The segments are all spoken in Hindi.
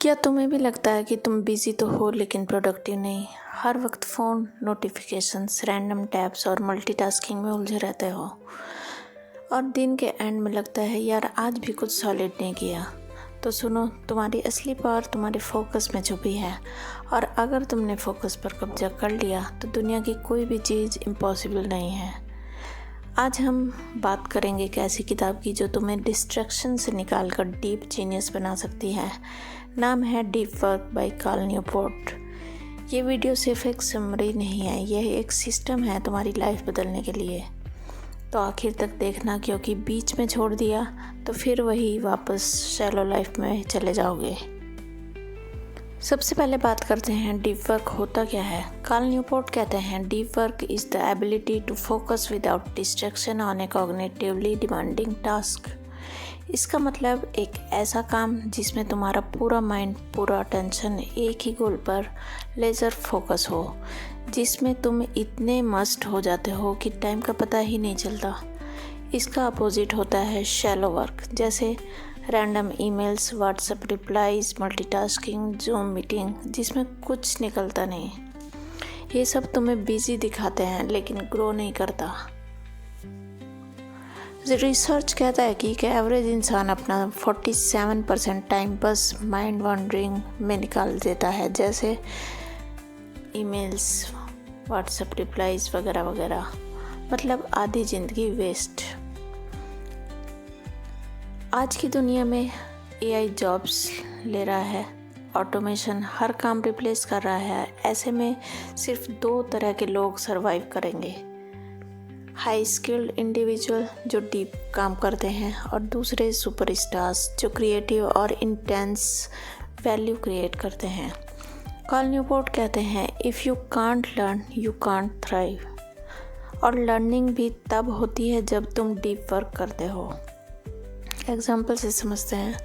क्या तुम्हें भी लगता है कि तुम बिजी तो हो लेकिन प्रोडक्टिव नहीं? हर वक्त फ़ोन, नोटिफिकेशंस, रैंडम टैब्स और मल्टीटास्किंग में उलझे रहते हो और दिन के एंड में लगता है यार आज भी कुछ सॉलिड नहीं किया। तो सुनो, तुम्हारी असली पावर तुम्हारे फोकस में छुपी है और अगर तुमने फोकस पर कब्जा कर लिया तो दुनिया की कोई भी चीज़ इम्पॉसिबल नहीं है। आज हम बात करेंगे एक ऐसी किताब की जो तुम्हें डिस्ट्रैक्शन से निकाल कर डीप जीनियस बना सकती है। नाम है deep work by call Newport. ये वीडियो सिर्फ एक समरी नहीं है, यह एक सिस्टम है तुम्हारी लाइफ बदलने के लिए। तो आखिर तक देखना, क्योंकि बीच में छोड़ दिया तो फिर वही वापस शैलो लाइफ में चले जाओगे। सबसे पहले बात करते हैं डीप वर्क होता क्या है। कॉल न्यूपोर्ट कहते हैं deep work is the ability to focus without distraction on a cognitively demanding task. इसका मतलब एक ऐसा काम जिसमें तुम्हारा पूरा माइंड, पूरा अटेंशन एक ही गोल पर लेज़र फोकस हो, जिसमें तुम इतने मस्त हो जाते हो कि टाइम का पता ही नहीं चलता। इसका अपोजिट होता है शैलो वर्क, जैसे random emails, WhatsApp replies, multitasking, zoom meeting, जिसमें कुछ निकलता नहीं। ये सब तुम्हें बिजी दिखाते हैं लेकिन ग्रो नहीं करता। रिसर्च कहता है कि एवरेज इंसान अपना 47% टाइम बस माइंड वॉन्डरिंग में निकाल देता है, जैसे ईमेल्स, व्हाट्सएप रिप्लाईज वगैरह वगैरह। मतलब आधी ज़िंदगी वेस्ट। आज की दुनिया में एआई जॉब्स ले रहा है, ऑटोमेशन हर काम रिप्लेस कर रहा है। ऐसे में सिर्फ दो तरह के लोग सरवाइव करेंगे, हाई स्किल्ड इंडिविजुअल जो डीप काम करते हैं और दूसरे सुपरस्टार्स जो क्रिएटिव और इंटेंस वैल्यू क्रिएट करते हैं। कॉल न्यूपोर्ट कहते हैं if you can't learn you can't thrive. और लर्निंग भी तब होती है जब तुम डीप वर्क करते हो। एग्जाम्पल से समझते हैं।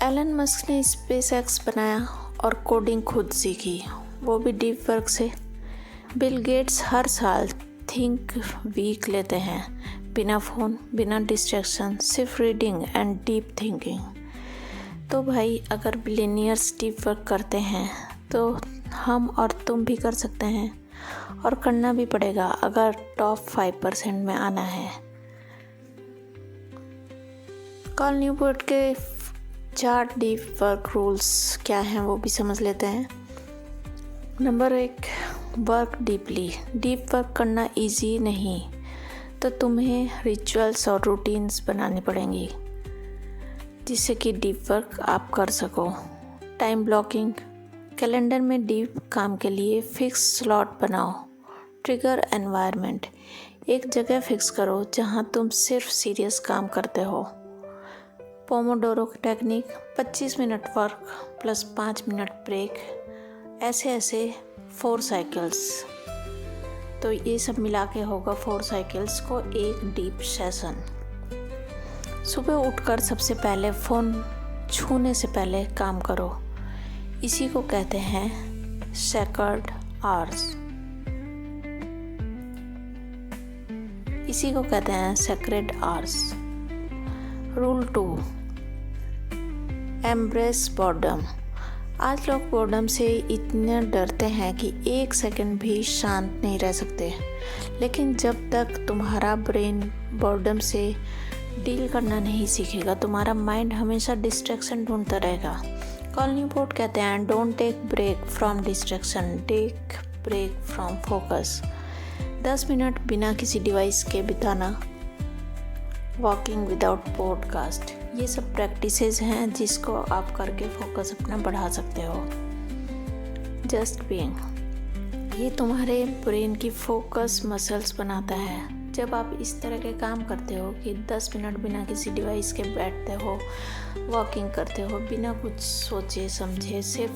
एलन मस्क ने स्पेसएक्स बनाया और कोडिंग खुद सीखी, वो भी डीप वर्क से। बिल गेट्स हर साल थिंक वीक लेते हैं, बिना फ़ोन, बिना डिस्ट्रैक्शन, सिर्फ रीडिंग एंड डीप थिंकिंग। तो भाई, अगर बिलियनियर्स डीप वर्क करते हैं तो हम और तुम भी कर सकते हैं, और करना भी पड़ेगा अगर टॉप 5% में आना है। कॉल न्यूपोर्ट के 4 डीप वर्क रूल्स क्या हैं वो भी समझ लेते हैं। Number 1, work deeply. Deep work करना इजी नहीं, तो तुम्हें रिचुअल्स और रूटीन्स बनानी पड़ेंगी जिससे कि डीप वर्क आप कर सको। टाइम ब्लॉकिंग, कैलेंडर में डीप काम के लिए फिक्स स्लॉट बनाओ। ट्रिगर एनवायरनमेंट, एक जगह फिक्स करो जहां तुम सिर्फ सीरियस काम करते हो। Pomodoro technique, 25 minute work plus 5 minute break, ऐसे 4 साइकिल्स। तो ये सब मिला के होगा 4 साइकिल्स को एक डीप सेशन। सुबह उठकर सबसे पहले फ़ोन छूने से पहले काम करो। इसी को कहते हैं sacred hours. Rule 2, embrace boredom. आज लोग बोर्डम से इतने डरते हैं कि 1 सेकंड भी शांत नहीं रह सकते, लेकिन जब तक तुम्हारा ब्रेन बोर्डम से डील करना नहीं सीखेगा, तुम्हारा माइंड हमेशा डिस्ट्रैक्शन ढूंढता रहेगा। कॉल न्यूपोर्ट कहते हैं don't take break from distraction, take break from focus. 10 minute बिना किसी डिवाइस के बिताना, वॉकिंग विदाउट पॉडकास्ट, ये सब प्रैक्टिसेस हैं जिसको आप करके फोकस अपना बढ़ा सकते हो। जस्ट बीइंग, ये तुम्हारे ब्रेन की फोकस मसल्स बनाता है। जब आप इस तरह के काम करते हो कि 10 मिनट बिना किसी डिवाइस के बैठते हो, वॉकिंग करते हो, बिना कुछ सोचे समझे, सिर्फ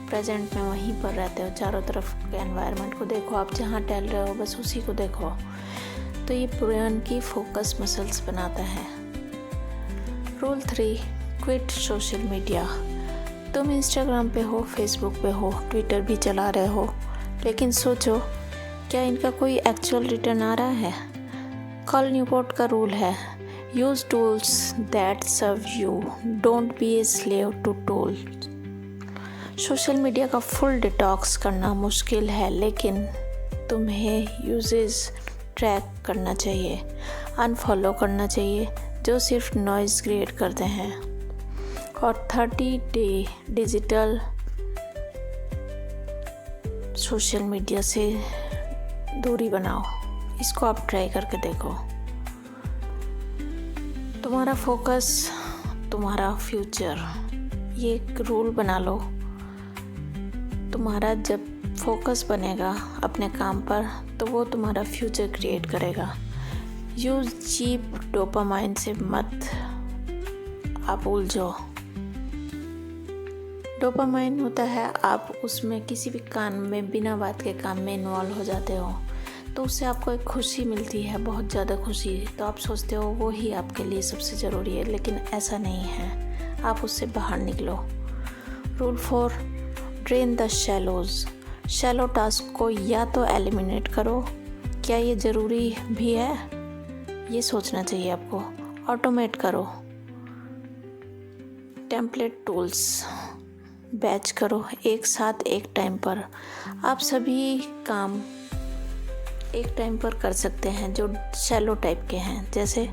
प्रेजेंट में वहीं पर रहते हो, चारों तरफ के एनवायरनमेंट को देखो, आप जहाँ टहल रहे हो बस उसी को देखो, तो ये ब्रेन की फोकस मसल्स बनाता है। Rule 3, quit social media. तुम इंस्टाग्राम पे हो, फेसबुक पे हो, ट्विटर भी चला रहे हो, लेकिन सोचो क्या इनका कोई एक्चुअल रिटर्न आ रहा है? कॉल न्यूपोर्ट का रूल है use tools that serve you, don't be a slave to tool. Social media का फुल डिटॉक्स करना मुश्किल है, लेकिन तुम्हें यूजेस ट्रैक करना चाहिए, अनफॉलो करना चाहिए जो सिर्फ नॉइज़ क्रिएट करते हैं, और 30 डे डिजिटल सोशल मीडिया से दूरी बनाओ। इसको आप ट्राई करके देखो। तुम्हारा फोकस, तुम्हारा फ्यूचर, ये एक रूल बना लो। तुम्हारा जब फोकस बनेगा अपने काम पर तो वो तुम्हारा फ्यूचर क्रिएट करेगा। यूज़ चीप डोपामाइन से मत आप उलझो। डोपामाइन होता है, आप उसमें किसी भी काम में बिना बात के काम में इन्वॉल्व हो जाते हो, तो उससे आपको एक खुशी मिलती है, बहुत ज़्यादा खुशी। तो आप सोचते हो वो ही आपके लिए सबसे ज़रूरी है, लेकिन ऐसा नहीं है। आप उससे बाहर निकलो। Rule 4, drain the shallows. Shallow task को या तो एलिमिनेट करो, क्या ये ज़रूरी भी है, ये सोचना चाहिए आपको। ऑटोमेट करो। टेम्पलेट टूल्स बैच करो एक साथ एक टाइम पर। आप सभी काम एक टाइम पर कर सकते हैं जो शैलो टाइप के हैं, जैसे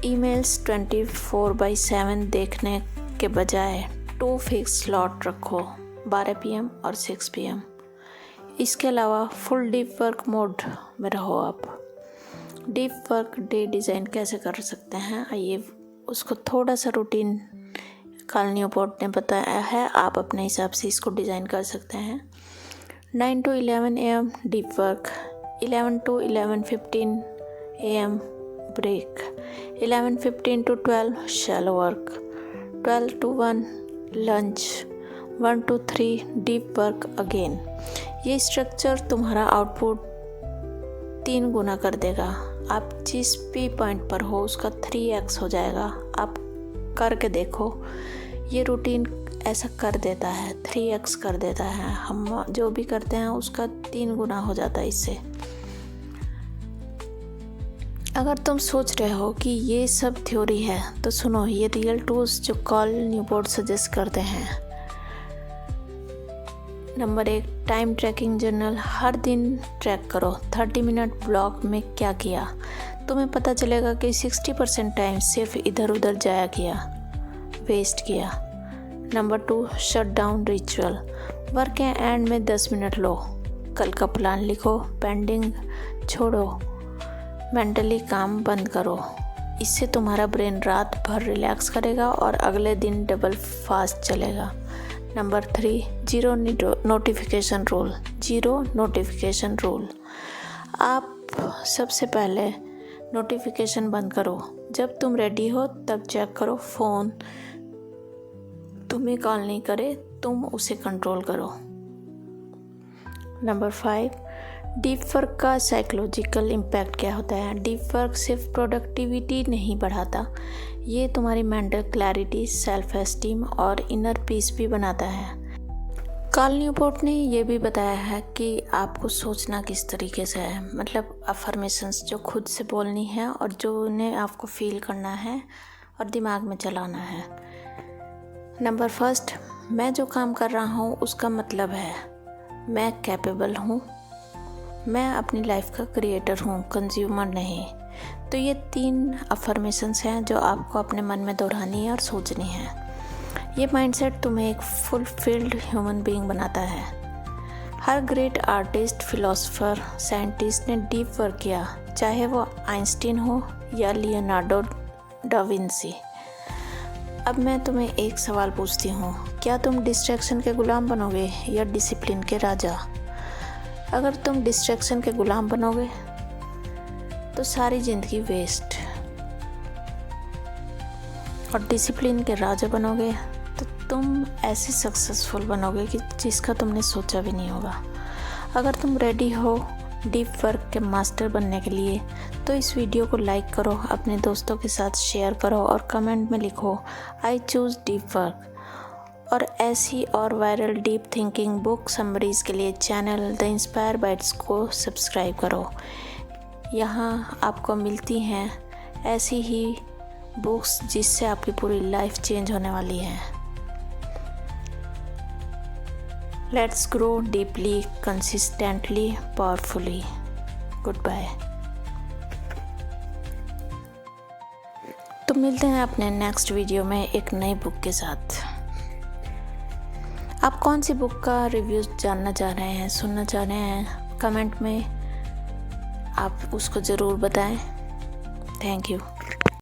ईमेल्स 24/7 देखने के बजाय 2 फिक्स स्लॉट रखो, 12 PM और 6 PM। इसके अलावा फुल डीप वर्क मोड में रहो आप। डीप वर्क डे डिज़ाइन कैसे कर सकते हैं, आइए उसको थोड़ा सा रूटीन काल न्यूपोर्ट ने बताया है, आप अपने हिसाब से इसको डिज़ाइन कर सकते हैं। 9 to 11 AM deep work, 11 to 11:15 AM break, 11:15 to 12 shallow work, 12 to 1 lunch, 1 to 3 deep work again. ये स्ट्रक्चर तुम्हारा आउटपुट 3 गुना कर देगा। आप जिस भी पॉइंट पर हो उसका 3x हो जाएगा। आप करके देखो, ये रूटीन ऐसा कर देता है, 3x कर देता है। हम जो भी करते हैं उसका 3 गुना हो जाता है इससे। अगर तुम सोच रहे हो कि ये सब थ्योरी है तो सुनो, ये रियल टूल्स जो काल न्यूपोर्ट सजेस्ट करते हैं। Number 1, time tracking journal. हर दिन ट्रैक करो 30 मिनट ब्लॉक में क्या किया। तुम्हें पता चलेगा कि 60% टाइम सिर्फ इधर उधर जाया किया, वेस्ट किया। Number 2, shut down ritual. Work के एंड में 10 मिनट लो, कल का प्लान लिखो, पेंडिंग छोड़ो, मेंटली काम बंद करो। इससे तुम्हारा ब्रेन रात भर रिलैक्स करेगा और अगले दिन डबल फास्ट चलेगा। Number 3, zero notification rule. Zero notification rule. आप सबसे पहले नोटिफिकेशन बंद करो। जब तुम रेडी हो तब चेक करो। फ़ोन तुम्हें कॉल नहीं करे, तुम उसे कंट्रोल करो। नंबर 5, डीप वर्क का साइकोलॉजिकल इम्पैक्ट क्या होता है। डीप वर्क सिर्फ प्रोडक्टिविटी नहीं बढ़ाता, ये तुम्हारी मेंटल क्लैरिटी, सेल्फ एस्टीम और इनर पीस भी बनाता है। काल न्यूपोर्ट ने ये भी बताया है कि आपको सोचना किस तरीके से है, मतलब अफर्मेशंस जो खुद से बोलनी है और जो उन्हें आपको फील करना है और दिमाग में चलाना है। नंबर 1, मैं जो काम कर रहा हूँ उसका मतलब है मैं कैपेबल हूँ, मैं अपनी लाइफ का क्रिएटर हूँ, कंज्यूमर नहीं। तो ये 3 अफर्मेशंस हैं जो आपको अपने मन में दोहरानी है और सोचनी है। ये माइंडसेट तुम्हें एक फुलफिल्ड ह्यूमन बीइंग बनाता है। हर ग्रेट आर्टिस्ट, फिलोसोफर, साइंटिस्ट ने डीप वर्क किया, चाहे वो आइंस्टीन हो या लियोनार्डो डा विंसी। अब मैं तुम्हें एक सवाल पूछती हूँ, क्या तुम डिस्ट्रैक्शन के गुलाम बनोगे या डिसिप्लिन के राजा? अगर तुम डिस्ट्रैक्शन के गुलाम बनोगे तो सारी ज़िंदगी वेस्ट, और डिसिप्लिन के राजा बनोगे तो तुम ऐसे सक्सेसफुल बनोगे कि जिसका तुमने सोचा भी नहीं होगा। अगर तुम रेडी हो डीप वर्क के मास्टर बनने के लिए तो इस वीडियो को लाइक करो, अपने दोस्तों के साथ शेयर करो और कमेंट में लिखो आई चूज़ डीप वर्क। और ऐसी और viral deep thinking book summaries के लिए चैनल द इंस्पायर बाइट्स को सब्सक्राइब करो। यहाँ आपको मिलती हैं ऐसी ही बुक्स जिससे आपकी पूरी लाइफ चेंज होने वाली है। Let's grow deeply, consistently, powerfully. Good bye. तो मिलते हैं अपने नेक्स्ट वीडियो में एक नई बुक के साथ। आप कौन सी बुक का रिव्यूज़ जानना चाह रहे हैं, सुनना चाह रहे हैं, कमेंट में आप उसको ज़रूर बताएं। Thank you.